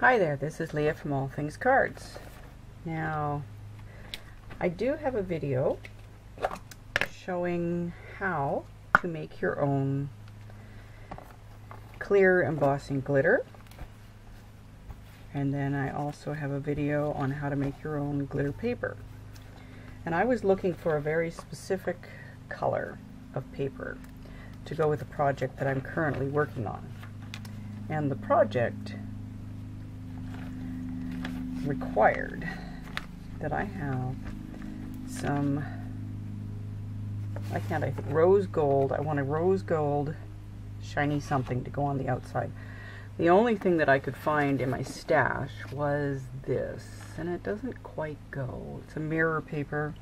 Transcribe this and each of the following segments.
Hi there, this is Leah from All Things Cards. Now, I do have a video showing how to make your own clear embossing glitter. And then I also have a video on how to make your own glitter paper. And I was looking for a very specific color of paper to go with the project that I'm currently working on. And the project required that I have some, I think rose gold. I want a rose gold shiny something to go on the outside. The only thing that I could find in my stash was this, and it doesn't quite go. It's a mirror paper,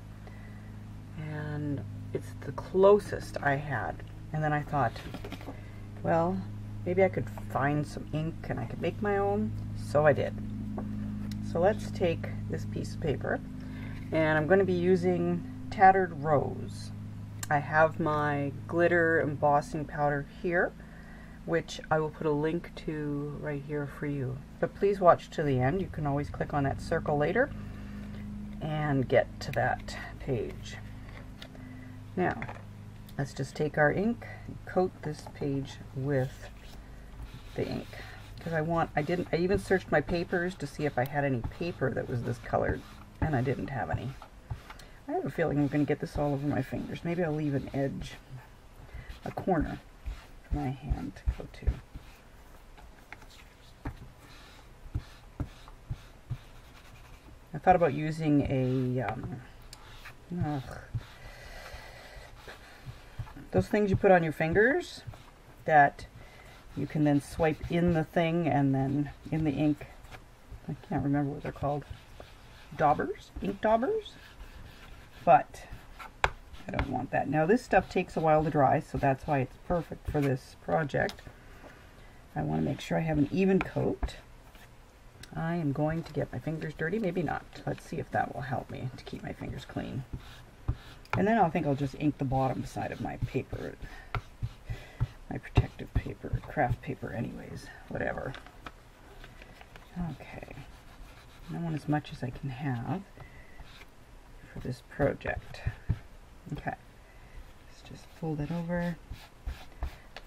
and it's the closest I had. And then I thought, well, maybe I could find some ink and I could make my own. So I did. So let's take this piece of paper, and I'm going to be using Tattered Rose. I have my glitter embossing powder here, which I will put a link to right here for you. But please watch to the end. You can always click on that circle later and get to that page. Now, let's just take our ink and coat this page with the ink. Because I even searched my papers to see if I had any paper that was this colored, and I didn't have any. I have a feeling I'm going to get this all over my fingers. Maybe I'll leave an edge, a corner for my hand to go to. I thought about using those things you put on your fingers that you can then swipe in the thing and then in the ink. I can't remember what they're called. Daubers? Ink daubers? But I don't want that. Now this stuff takes a while to dry, so that's why it's perfect for this project. I want to make sure I have an even coat. I am going to get my fingers dirty. Maybe not. Let's see if that will help me to keep my fingers clean. And then I think I'll just ink the bottom side of my paper. My protective paper, craft paper anyways, whatever. Okay, I want as much as I can have for this project. Okay, let's just fold it over.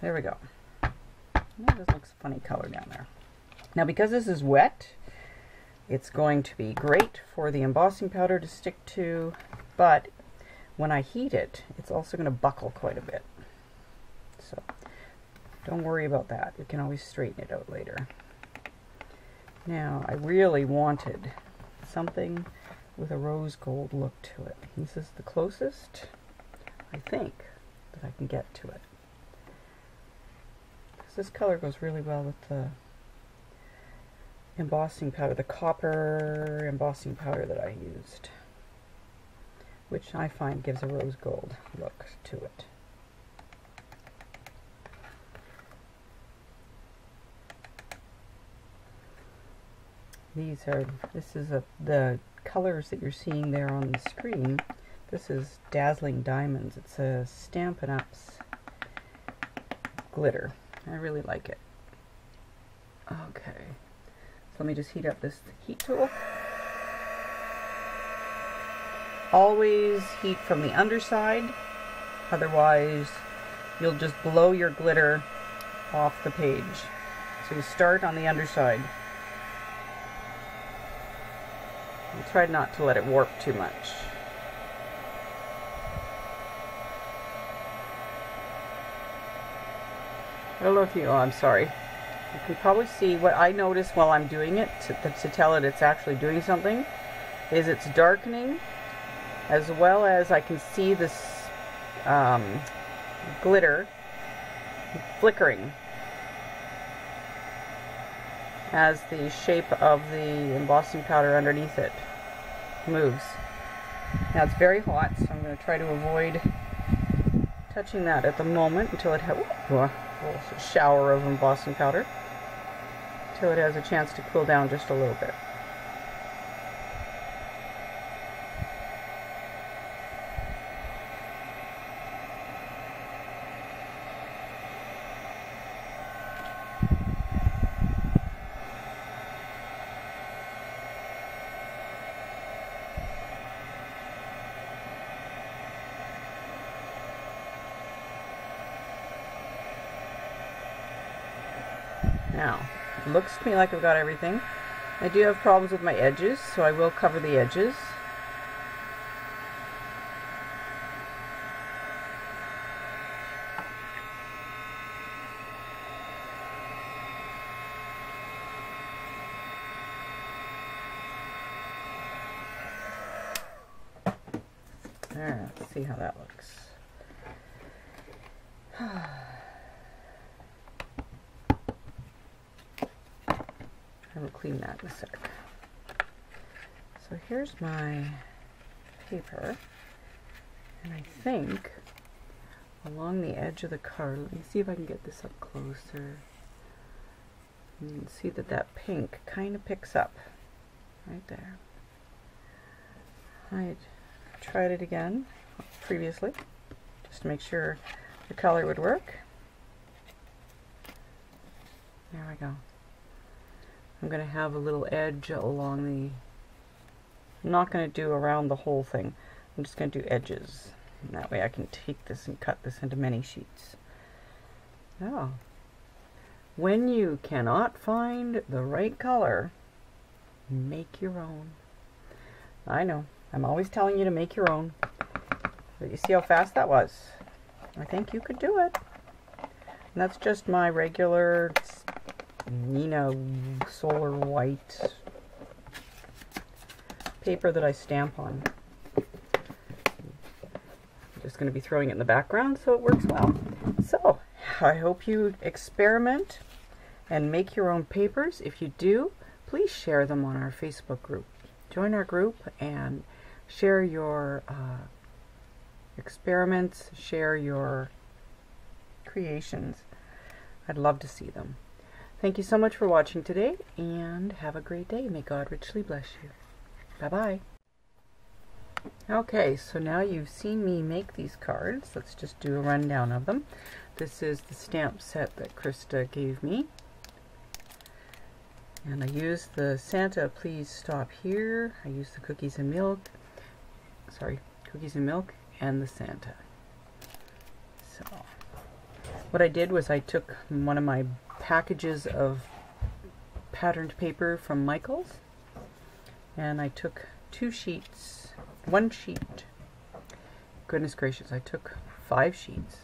There we go. That just looks a funny color down there. Now because this is wet, it's going to be great for the embossing powder to stick to, but when I heat it, it's also going to buckle quite a bit. So don't worry about that. You can always straighten it out later. Now, I really wanted something with a rose gold look to it. This is the closest, I think, that I can get to it. Because this color goes really well with the embossing powder, the copper embossing powder that I used, which I find gives a rose gold look to it. This is the colors that you're seeing there on the screen. This is Dazzling Diamonds. It's a Stampin' Up's glitter. I really like it. Okay, so let me just heat up this heat tool. Always heat from the underside, otherwise you'll just blow your glitter off the page. So you start on the underside. Try not to let it warp too much. I don't know if you, oh, I'm sorry. You can probably see what I notice while I'm doing it to tell it it's actually doing something is it's darkening, as well as I can see this glitter flickering as the shape of the embossing powder underneath it moves. Now it's very hot, so I'm going to try to avoid touching that at the moment until it has a shower of embossing powder, until it has a chance to cool down just a little bit. Now, it looks to me like I've got everything. I do have problems with my edges, so I will cover the edges. There, let's see how that looks. I will clean that in a sec. So here's my paper, and I think along the edge of the card, let me see if I can get this up closer. You can see that that pink kind of picks up right there. I tried it again previously just to make sure the color would work. There we go. I'm going to have a little edge along the, I'm not going to do around the whole thing. I'm just going to do edges. And that way I can take this and cut this into many sheets. Now, when you cannot find the right color, make your own. I know, I'm always telling you to make your own. But you see how fast that was? I think you could do it. And that's just my regular Nina Solar White paper that I stamp on. I'm just going to be throwing it in the background so it works well. So, I hope you experiment and make your own papers. If you do, please share them on our Facebook group. Join our group and share your experiments, share your creations. I'd love to see them. Thank you so much for watching today, and have a great day. May God richly bless you. Bye-bye. Okay, so now you've seen me make these cards. Let's just do a rundown of them. This is the stamp set that Krista gave me. And I used the Santa, Please Stop Here. I used the cookies and milk. Sorry, cookies and milk and the Santa. So, what I did was I took one of my packages of patterned paper from Michael's, and I took 2 sheets, 1 sheet, goodness gracious, I took 5 sheets,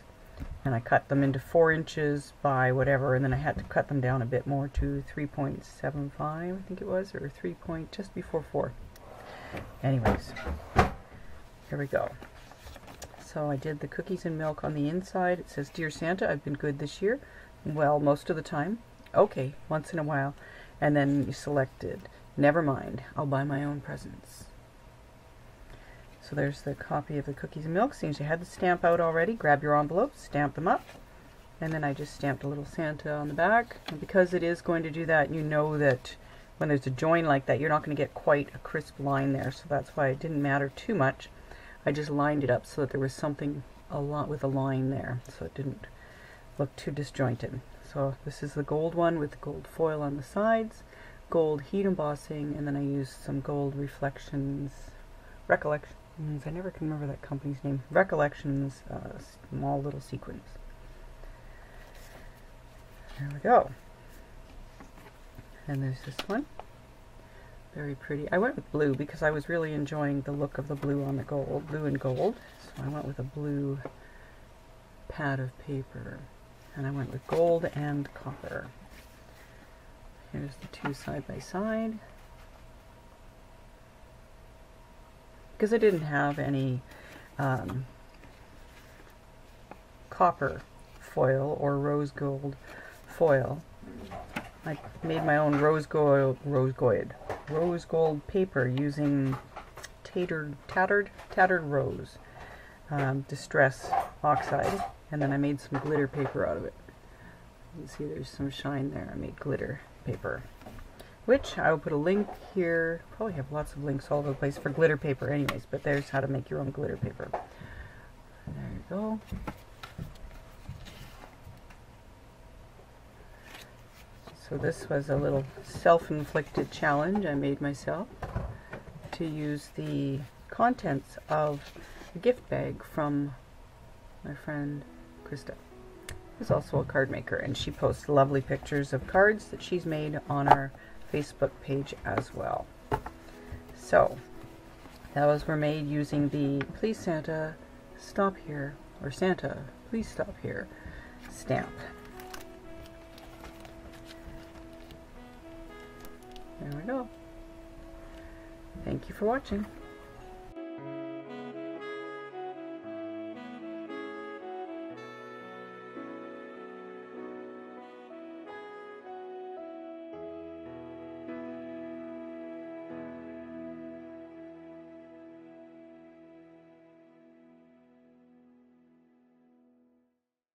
and I cut them into 4 inches by whatever, and then I had to cut them down a bit more to 3.75, I think it was, or 3 point, just before 4. Anyways, here we go. So I did the cookies and milk on the inside. It says, Dear Santa, I've been good this year. Well, most of the time. Okay, once in a while. And then you selected, never mind, I'll buy my own presents. So there's the copy of the cookies and milk. Seems you had the stamp out already. Grab your envelopes, stamp them up. And then I just stamped a little Santa on the back. And because it is going to do that, you know that when there's a join like that, you're not going to get quite a crisp line there. So that's why it didn't matter too much. I just lined it up so that there was something with a line there, so it didn't look too disjointed. So this is the gold one with the gold foil on the sides, gold heat embossing, and then I used some gold recollections, I never can remember that company's name, Recollections, small little sequins. There we go. And there's this one. Very pretty. I went with blue because I was really enjoying the look of the blue on the gold, blue and gold. So I went with a blue pad of paper. And I went with gold and copper. Here's the 2 side by side. Because I didn't have any copper foil or rose gold foil, I made my own rose gold paper using tattered rose distress oxide, and then I made some glitter paper out of it. You can see there's some shine there. I made glitter paper, which I will put a link here. Probably have lots of links all over the place for glitter paper anyways, but there's how to make your own glitter paper. There you go. So this was a little self-inflicted challenge I made myself to use the contents of a gift bag from my friend Krista. who's also a card maker, and she posts lovely pictures of cards that she's made on our Facebook page as well. So those were made using the Please Santa Stop Here, or Santa Please Stop Here stamp. There we go. Thank you for watching.